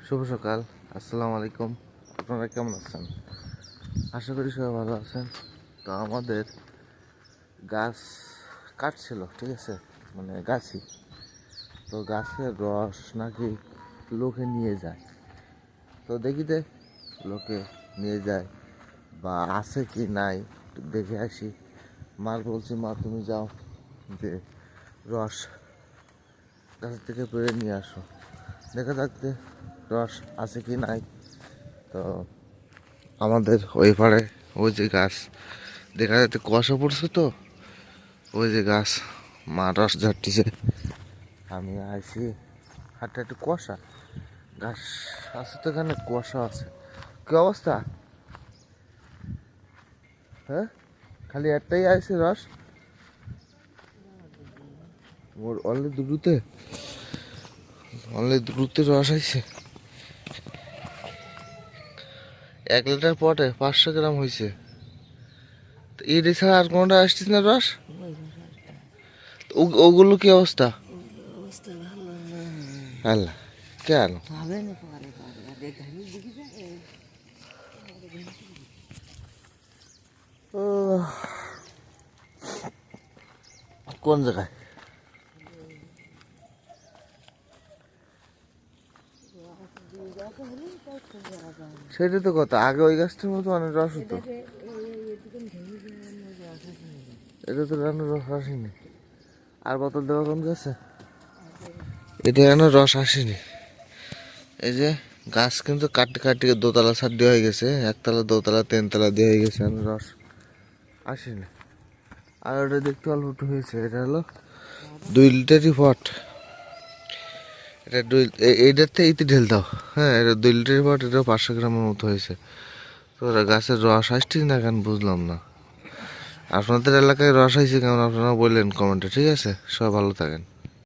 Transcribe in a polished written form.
শুভ সকাল, আসসালামু আলাইকুম। আপনারা কেমন আছেন? আশা করি সবাই ভালো আছেন। তো আমাদের গাছ কাটছিল, ঠিক আছে, মানে গাছই তো গাছের রস নাকি লোকে নিয়ে যায়। তো দেখি লোকে নিয়ে যায় বা আছে কি নাই একটু দেখে আসি। মার বলছি, মা তুমি যাও, যে রস গাছের থেকে পেড়ে নিয়ে আসো, দেখা থাকতে রস আছে কি নাই। তো আমাদের ওই পাড়ে ওই যে গাছ দেখা যাচ্ছে, কুয়াশা পড়ছে, তো ওই যে গাছ মা রস ঝাড়তিছে, আমি আইছি হাঁটতে একটু কুয়াশা গাছ আছে, তো এখানে কুয়াশা আছে। কি অবস্থা? হ্যাঁ, খালি একটাই আইছে রস, ওর অনলি দুটোতে রস আইছে। 1 লিটার পটে 500 গ্রাম হয়েছে। এর ছাড়া আর কোনটা আসছিস না রস? ওগুলো কি অবস্থা? আল্লাহ, কেন? কোন জায়গায়? সেটা তো কথা, আগে ওই গাছটার মতো অনেক রস হতো। এটা তো রান্নার রস আসেনি। আর বোতল দেওয়া কোন গাছে? এটা কেন রস আসেনি? এই যে গাছ কিন্তু কাটি কাটি দোতলা ছাদ দিয়ে হয়ে গেছে, 1তলা 2তলা 3তলা দিয়ে হয়ে গেছে, রস আসেনি। আর ওটা দেখতে অল্প একটু হয়েছে। এটা হলো 2 লিটারই পট। এটা এইটার থেকে ইতি ঢেল দাও। হ্যাঁ, এটা 2 লিটারই পট, এটা 500 গ্রামের মতো হয়েছে। তো ওরা গাছের রস আসছিস না কেন বুঝলাম না। আপনাদের এলাকায় রস হয়েছে কেমন আপনারা বললেন কমেন্টে, ঠিক আছে? সবাই ভালো থাকেন।